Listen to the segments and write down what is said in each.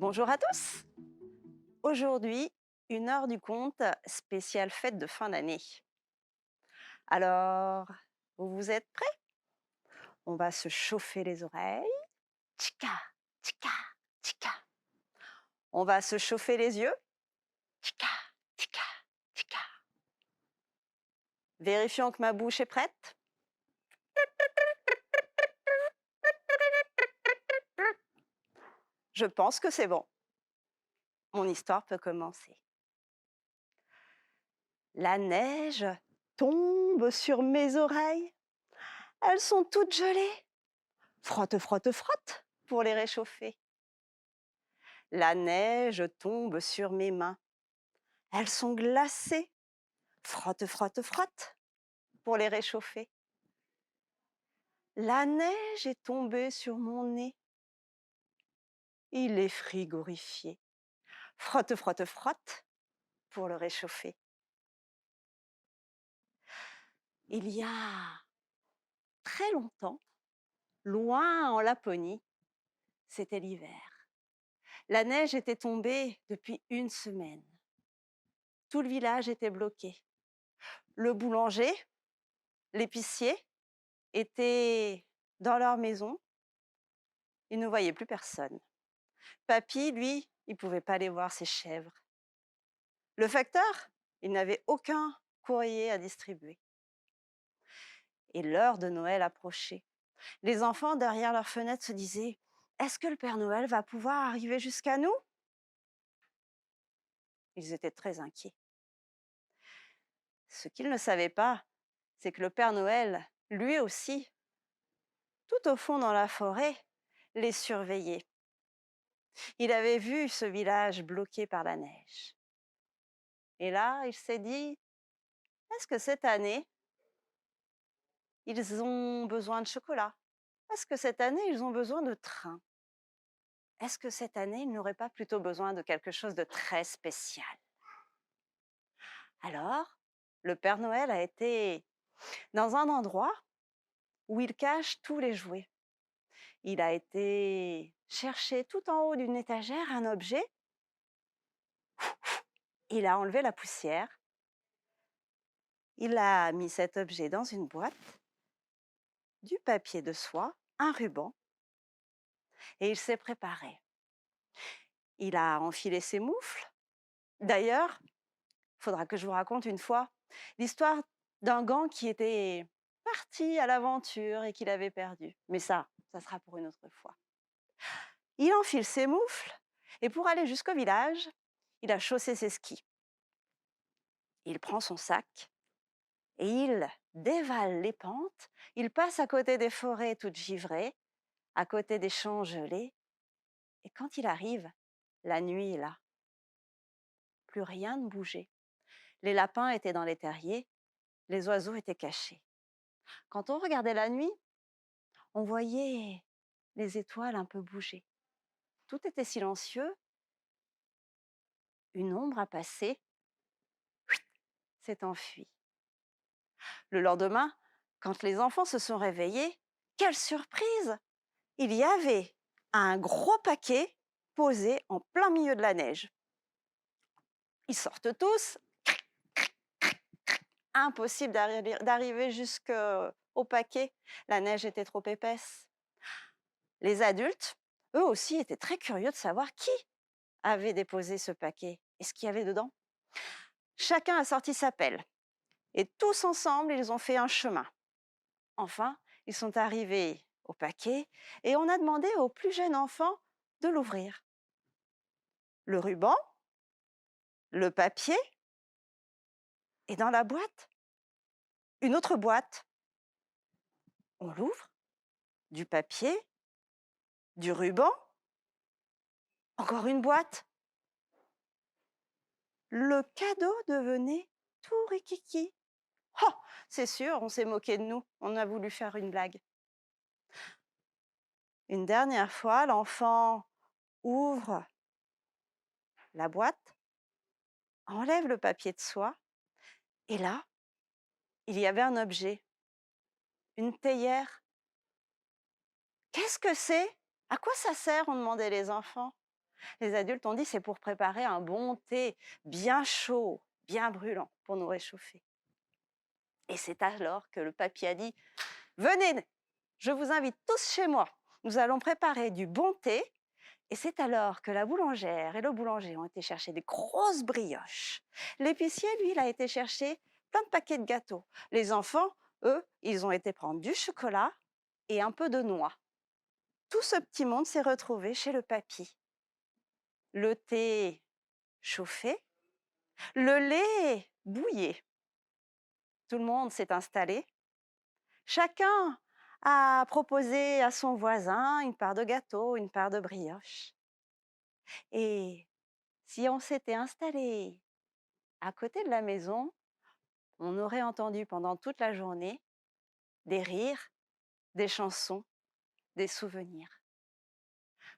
Bonjour à tous. Aujourd'hui, une heure du conte spéciale fête de fin d'année. Alors, vous êtes prêts? On va se chauffer les oreilles. Tchika, tchika, tchika. On va se chauffer les yeux. Tchika, tchika, tchika. Vérifions que ma bouche est prête. Je pense que c'est bon. Mon histoire peut commencer. La neige tombe sur mes oreilles. Elles sont toutes gelées. Frotte, frotte, frotte pour les réchauffer. La neige tombe sur mes mains. Elles sont glacées. Frotte, frotte, frotte pour les réchauffer. La neige est tombée sur mon nez. Il est frigorifié. Frotte, frotte, frotte pour le réchauffer. Il y a très longtemps, loin en Laponie, c'était l'hiver. La neige était tombée depuis une semaine. Tout le village était bloqué. Le boulanger, l'épicier étaient dans leur maison. Ils ne voyaient plus personne. Papy, lui, il pouvait pas aller voir ses chèvres. Le facteur, il n'avait aucun courrier à distribuer. Et l'heure de Noël approchait. Les enfants, derrière leurs fenêtres, se disaient: est-ce que le Père Noël va pouvoir arriver jusqu'à nous? Ils étaient très inquiets. Ce qu'ils ne savaient pas, c'est que le Père Noël, lui aussi, tout au fond dans la forêt, les surveillait. Il avait vu ce village bloqué par la neige. Et là, il s'est dit: est-ce que cette année, ils ont besoin de chocolat? Est-ce que cette année, ils ont besoin de train? Est-ce que cette année, ils n'auraient pas plutôt besoin de quelque chose de très spécial? Alors, le Père Noël a été dans un endroit où il cache tous les jouets. Il a été chercher tout en haut d'une étagère un objet. Il a enlevé la poussière. Il a mis cet objet dans une boîte, du papier de soie, un ruban, et il s'est préparé. Il a enfilé ses moufles. D'ailleurs, il faudra que je vous raconte une fois l'histoire d'un gant qui était parti à l'aventure et qu'il avait perdu. Mais ça sera pour une autre fois. Il enfile ses moufles et pour aller jusqu'au village, il a chaussé ses skis. Il prend son sac et il dévale les pentes. Il passe à côté des forêts toutes givrées, à côté des champs gelés. Et quand il arrive, la nuit est là. Plus rien ne bougeait. Les lapins étaient dans les terriers, les oiseaux étaient cachés. Quand on regardait la nuit, on voyait les étoiles un peu bouger. Tout était silencieux. Une ombre a passé, s'est enfuie. Le lendemain, quand les enfants se sont réveillés, quelle surprise! Il y avait un gros paquet posé en plein milieu de la neige. Ils sortent tous. Impossible d'arriver jusqu'au paquet. La neige était trop épaisse. Les adultes, eux aussi, étaient très curieux de savoir qui avait déposé ce paquet et ce qu'il y avait dedans. Chacun a sorti sa pelle et tous ensemble, ils ont fait un chemin. Enfin, ils sont arrivés au paquet et on a demandé au plus jeune enfant de l'ouvrir. Le ruban, le papier et dans la boîte, une autre boîte. On l'ouvre, du papier, du ruban, encore une boîte. Le cadeau devenait tout rikiki. Oh, c'est sûr, on s'est moqué de nous, on a voulu faire une blague. Une dernière fois, l'enfant ouvre la boîte, enlève le papier de soie, et là, il y avait un objet, une théière. Qu'est-ce que c'est? À quoi ça sert? Ont demandé les enfants. Les adultes ont dit c'est pour préparer un bon thé bien chaud, bien brûlant, pour nous réchauffer. Et c'est alors que le papy a dit venez, je vous invite tous chez moi. Nous allons préparer du bon thé. Et c'est alors que la boulangère et le boulanger ont été chercher des grosses brioches. L'épicier, lui, il a été chercher plein de paquets de gâteaux. Les enfants, eux, ils ont été prendre du chocolat et un peu de noix. Tout ce petit monde s'est retrouvé chez le papy. Le thé chauffé, le lait bouillé. Tout le monde s'est installé. Chacun a proposé à son voisin une part de gâteau, une part de brioche. Et si on s'était installé à côté de la maison, on aurait entendu pendant toute la journée des rires, des chansons, des souvenirs.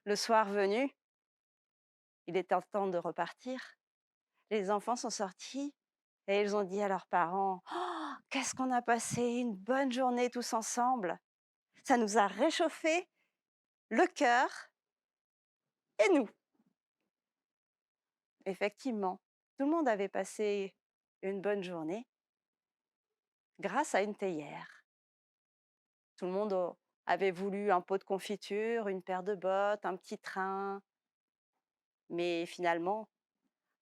Le soir venu, il était temps de repartir. Les enfants sont sortis et ils ont dit à leurs parents: «Oh, qu'est-ce qu'on a passé une bonne journée tous ensemble. Ça nous a réchauffé le cœur et nous.» Effectivement, tout le monde avait passé une bonne journée grâce à une théière. Tout le monde avait voulu un pot de confiture, une paire de bottes, un petit train. Mais finalement,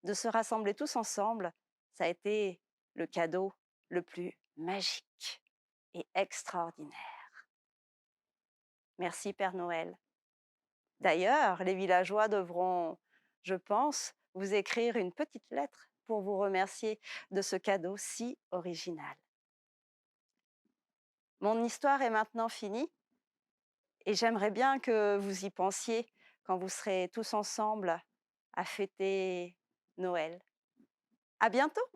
de se rassembler tous ensemble, ça a été le cadeau le plus magique et extraordinaire. Merci Père Noël. D'ailleurs, les villageois devront, je pense, vous écrire une petite lettre pour vous remercier de ce cadeau si original. Mon histoire est maintenant finie et j'aimerais bien que vous y pensiez quand vous serez tous ensemble à fêter Noël. À bientôt!